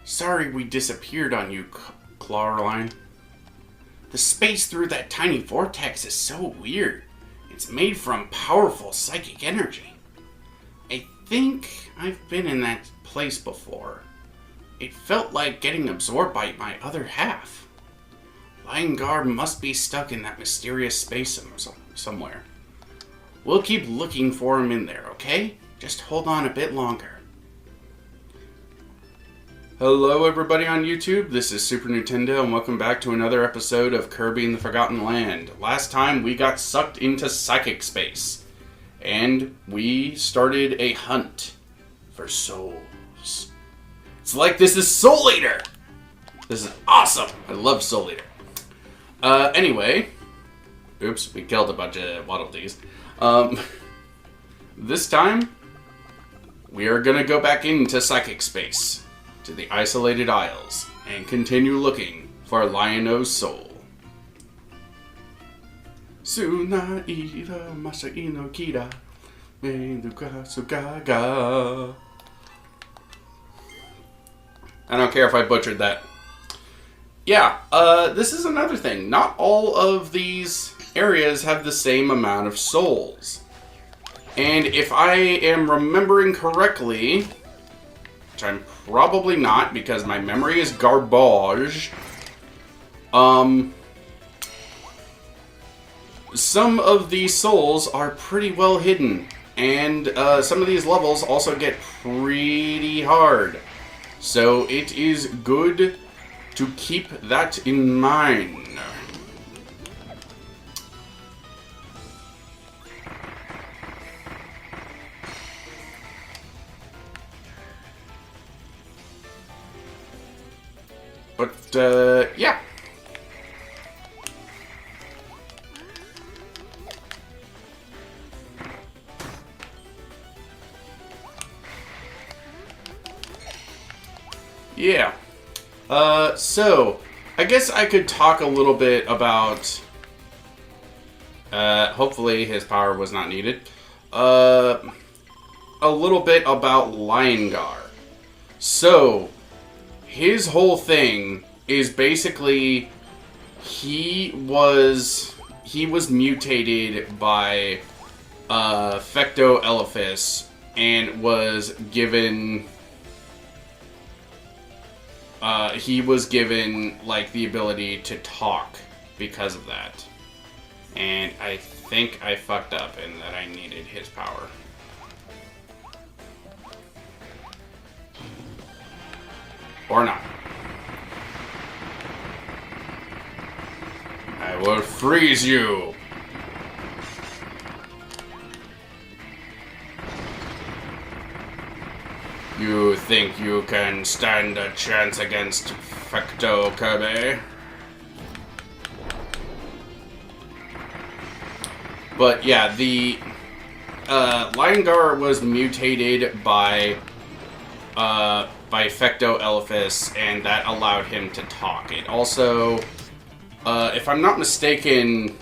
Sorry we disappeared on you, Clawline. The space through that tiny vortex is so weird. It's made from powerful psychic energy. I think I've been in that place before. It felt like getting absorbed by my other half. Lion-Gar must be stuck in that mysterious space somewhere. We'll keep looking for him in there, okay? Just hold on a bit longer. Hello everybody on YouTube, this is Super Nintendo and welcome back to another episode of Kirby and the Forgotten Land. Last time we got sucked into psychic space and we started a hunt for souls. It's like this is Soul Eater! This is awesome! I love Soul Eater. Anyway, oops, we killed a bunch of Waddle Dees. This time we are gonna go back into psychic space, to the Isolated Isles, and continue looking for Lion-O's soul. Suna ira masa ino kira menduka sugaga. I don't care if I butchered that. Yeah, this is another thing. Not all of these areas have the same amount of souls. And if I am remembering correctly, which I'm probably not because my memory is garbage, some of these souls are pretty well hidden. And some of these levels also get pretty hard. So it is good to keep that in mind. But, yeah. Yeah. So, I guess I could talk a little bit about, hopefully his power was not needed, a little bit about Lion-Gar. So, his whole thing is basically he was mutated by Fecto-Elephas and was given like the ability to talk because of that. And I think I fucked up in that I needed his power. Or not. I will freeze you! You think you can stand a chance against Fecto, Kirby? But yeah, the Lion-Gar was mutated by Fecto-Elephas, and that allowed him to talk. It also, if I'm not mistaken,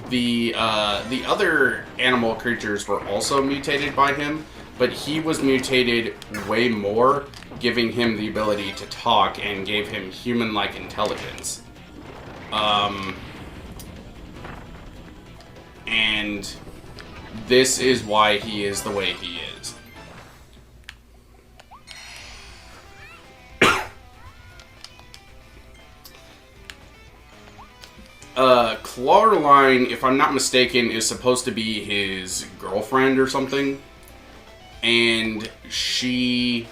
the other animal creatures were also mutated by him, but he was mutated way more, giving him the ability to talk and gave him human-like intelligence. And this is why he is the way he is. Clawline, if I'm not mistaken, is supposed to be his girlfriend or something. And she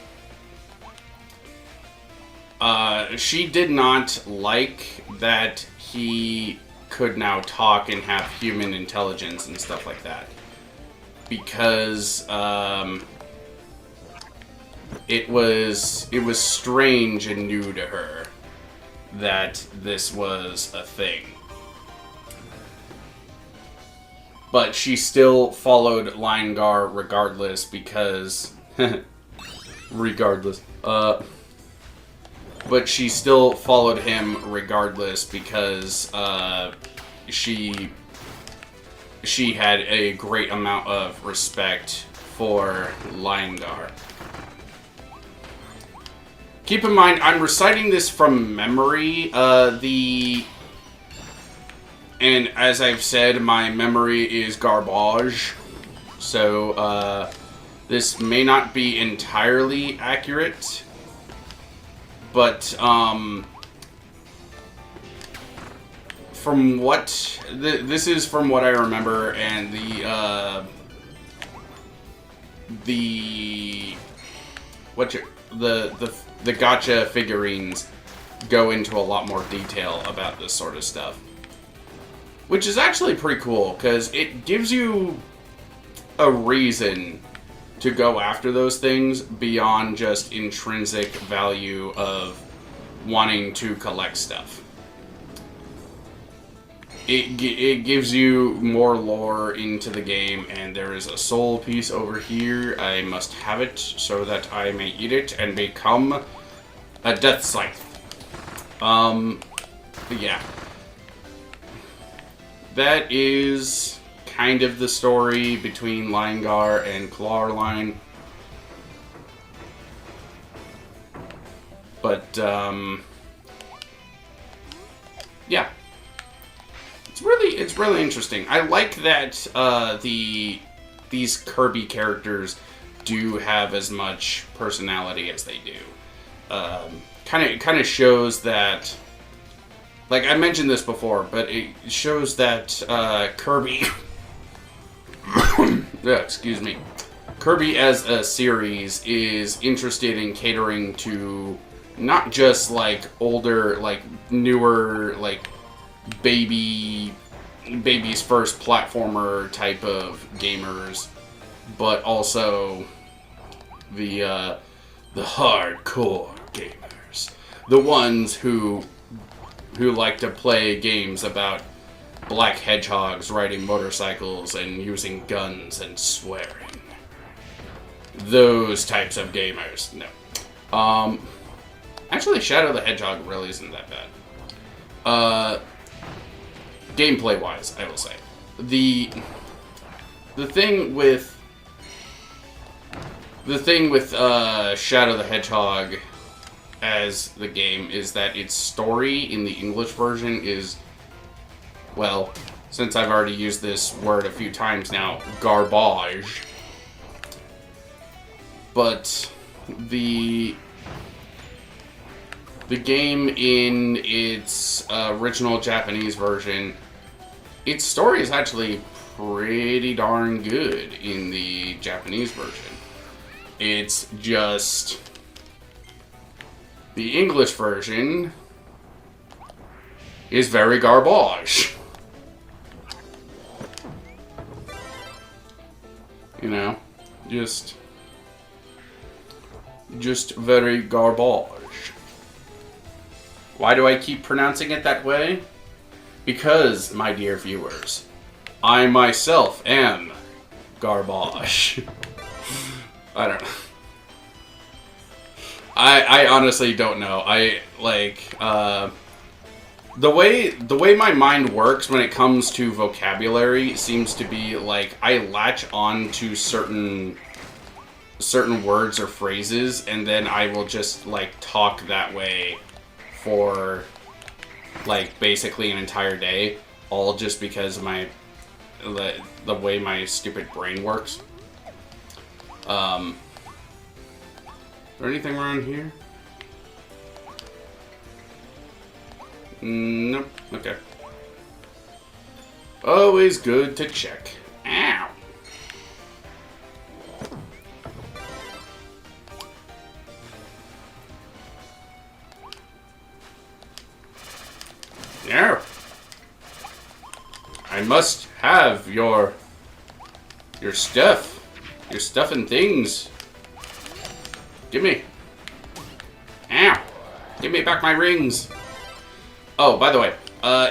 did not like that he could now talk and have human intelligence and stuff like that. Because, it was strange and new to her that this was a thing. But she still followed Lion-Gar regardless because... but she still followed him regardless because she had a great amount of respect for Lion-Gar. keep in mind, I'm reciting this from memory. And as I've said, my memory is garbage. So, this may not be entirely accurate. But, from what... this is from what I remember, and the gacha figurines go into a lot more detail about this sort of stuff. Which is actually pretty cool, because it gives you a reason to go after those things beyond just intrinsic value of wanting to collect stuff. It gives you more lore into the game, and there is a soul piece over here. I must have it so that I may eat it and become a death scythe. But yeah. That is kind of the story between Linegar and Clarline. But, yeah. It's really interesting. I like that, these Kirby characters do have as much personality as they do. Kind of shows that... Like, I mentioned this before, but it shows that Kirby... yeah, excuse me. Kirby as a series is interested in catering to not just, like, older, like, newer, like, baby's first platformer type of gamers, but also the hardcore gamers. The ones who like to play games about black hedgehogs riding motorcycles and using guns and swearing. Those types of gamers. No. Actually, Shadow the Hedgehog really isn't that bad. Gameplay-wise, I will say. The thing with Shadow the Hedgehog as the game is that its story in the English version is, well, since I've already used this word a few times now, garbage. But the game in its original Japanese version, its story is actually pretty darn good in the Japanese version. It's just... the English version is very garbage. You know, just very garbage. Why do I keep pronouncing it that way? Because, my dear viewers, I myself am garbage. I don't know. I honestly don't know. The way my mind works when it comes to vocabulary seems to be like I latch on to certain words or phrases, and then I will just like talk that way for like basically an entire day, all just because of the way my stupid brain works. Is there anything around here? Nope. Okay. Always good to check. Ow. No. I must have your stuff. Your stuff and things. Gimme. Ow. Give me back my rings. Oh, by the way,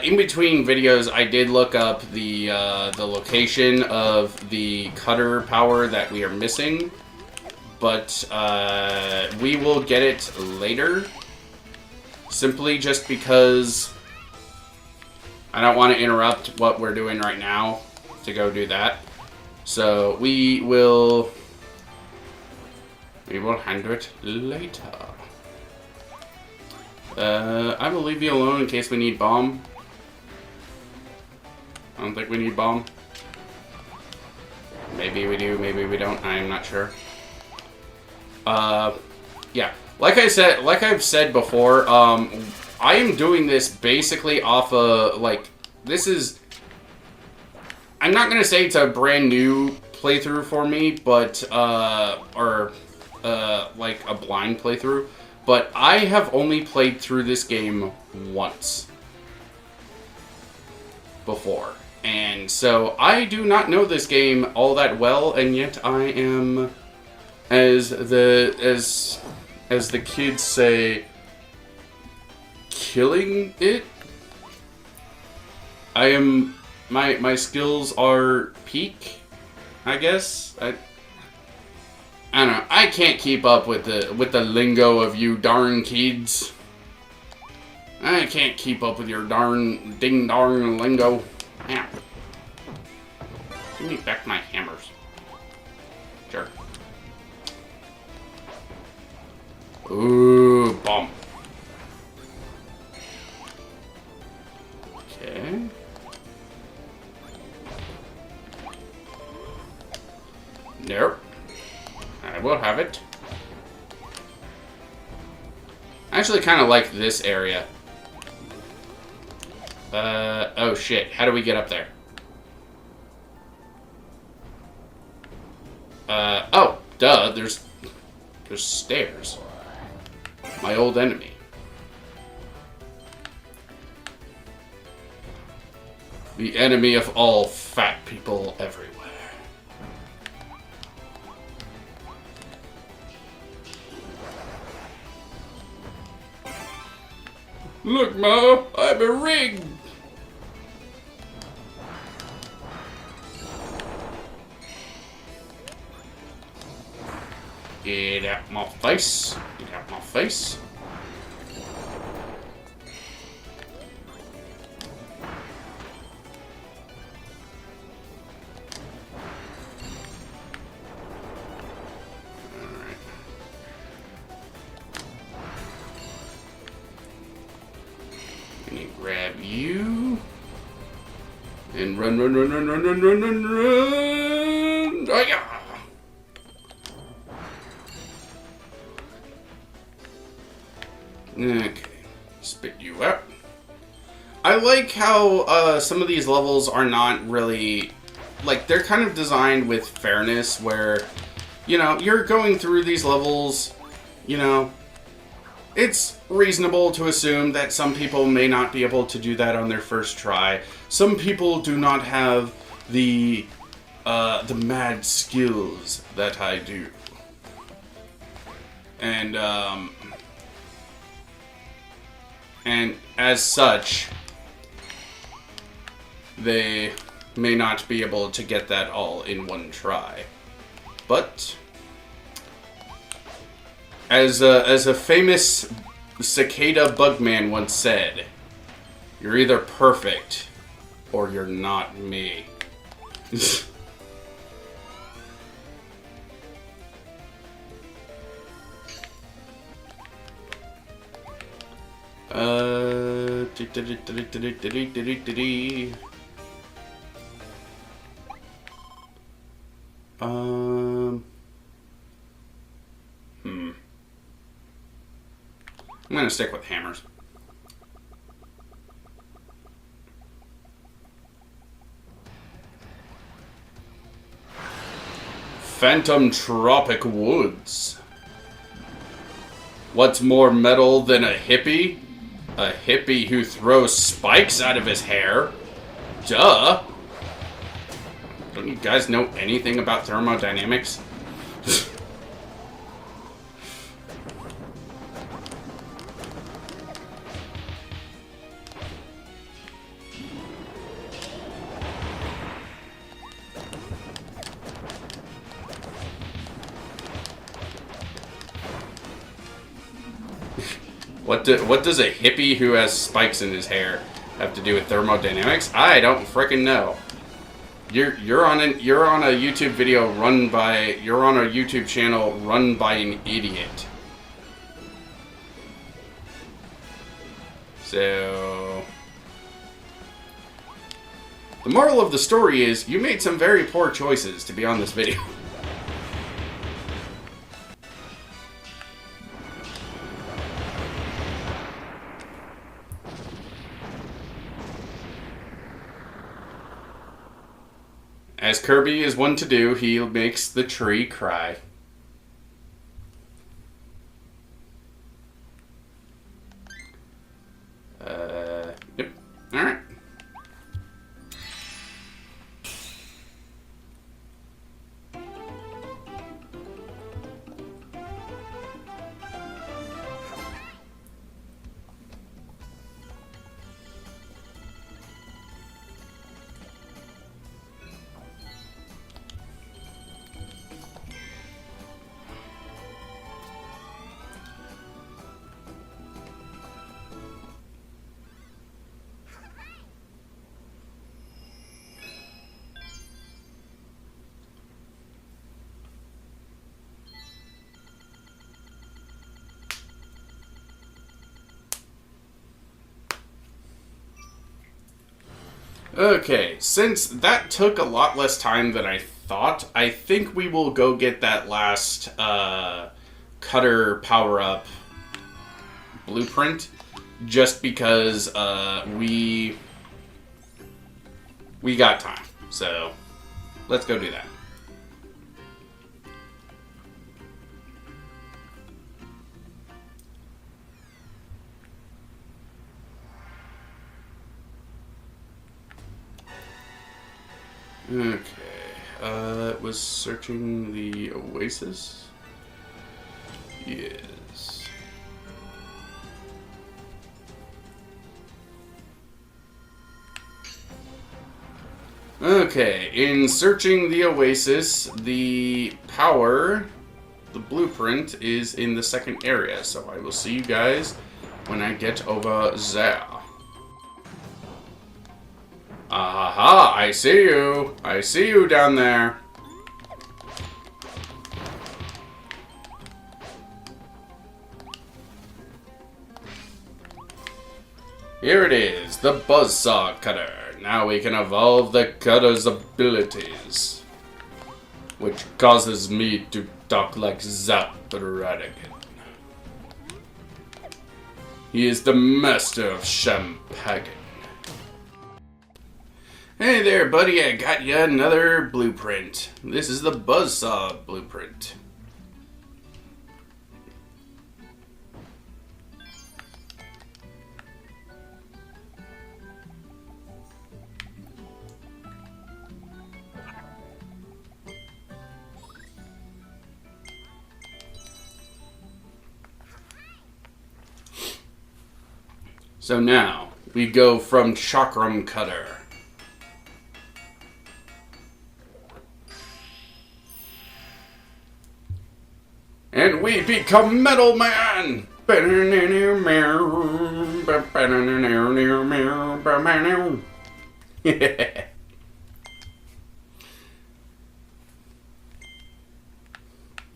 in between videos, I did look up the location of the cutter power that we are missing, but we will get it later, simply just because I don't want to interrupt what we're doing right now to go do that. So we will handle it later. I will leave you alone in case we need bomb. I don't think we need bomb. Maybe we do, maybe we don't. I'm not sure. Yeah. Like I've said before, I am doing this basically off of, like, this is... I'm not gonna say it's a brand new playthrough for me, but, like a blind playthrough. But I have only played through this game once before. And so I do not know this game all that well, and yet I am, as the kids say, killing it. I am, my skills are peak, I guess. I don't know. I can't keep up with the lingo of you darn kids. I can't keep up with your darn ding darn lingo. Yeah. Give me back my hammers. Sure. Ooh, bomb. Okay. Nope. I will have it. I actually kind of like this area. Oh shit. How do we get up there? Oh, duh. There's stairs. My old enemy. The enemy of all fat people everywhere. Look, Ma, I'm a ring. Get out my face. Get out my face. Alright. Let me grab you. And run, run, run, run, run, run, run, run, run. Oh, yeah. Okay, spit you out. I like how some of these levels are not really, like, they're kind of designed with fairness where, you know, you're going through these levels, you know, it's reasonable to assume that some people may not be able to do that on their first try. Some people do not have the mad skills that I do. And as such, they may not be able to get that all in one try. But as a famous cicada bugman once said, you're either perfect or you're not me. I'm gonna stick with hammers. Phantom Tropic Woods. What's more metal than a hippie? A hippie who throws spikes out of his hair? Duh! Don't you guys know anything about thermodynamics? What does a hippie who has spikes in his hair have to do with thermodynamics? I don't frickin' know. You're on a YouTube video run by you're on a YouTube channel run by an idiot. So... the moral of the story is, you made some very poor choices to be on this video. As Kirby is one to do, he makes the tree cry. Yep. Alright. Okay, since that took a lot less time than I thought, I think we will go get that last cutter power-up blueprint, just because we got time. So, let's go do that. Okay, it was searching the oasis. Yes. Okay, in searching the oasis, the blueprint is in the second area, so I will see you guys when I get over there. Aha, I see you. I see you down there. Here it is, the buzzsaw cutter. Now we can evolve the cutter's abilities, which causes me to talk like Zapradigan. He is the master of Champagne. Hey there, buddy, I got you another blueprint. This is the buzzsaw blueprint. So now, we go from Chakram Cutter. And we become Metal Man!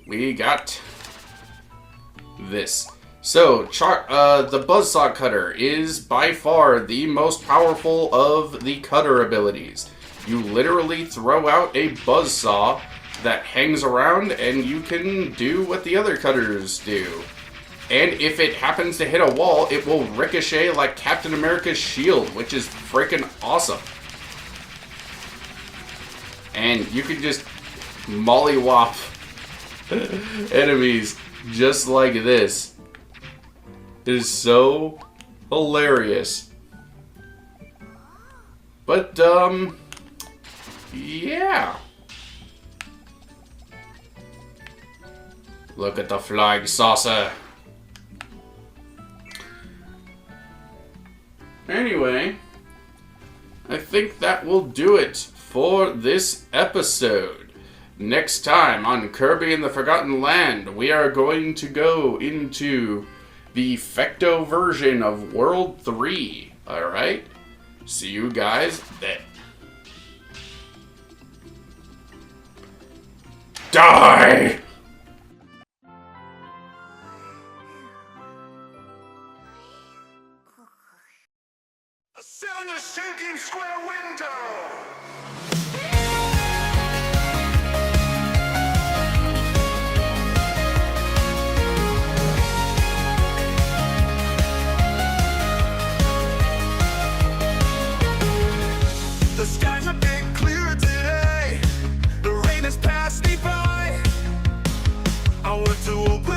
We got this. So, the Buzzsaw Cutter is by far the most powerful of the cutter abilities. You literally throw out a buzzsaw that hangs around and you can do what the other cutters do. And if it happens to hit a wall, it will ricochet like Captain America's shield, which is freaking awesome. And you can just mollywop enemies just like this. It is so hilarious. But, yeah. Look at the flying saucer. Anyway, I think that will do it for this episode. Next time on Kirby and the Forgotten Land, we are going to go into the Fecto version of World 3. Alright? See you guys then. Die! square window. The skies a bit clearer today. The rain has passed me by. I want to open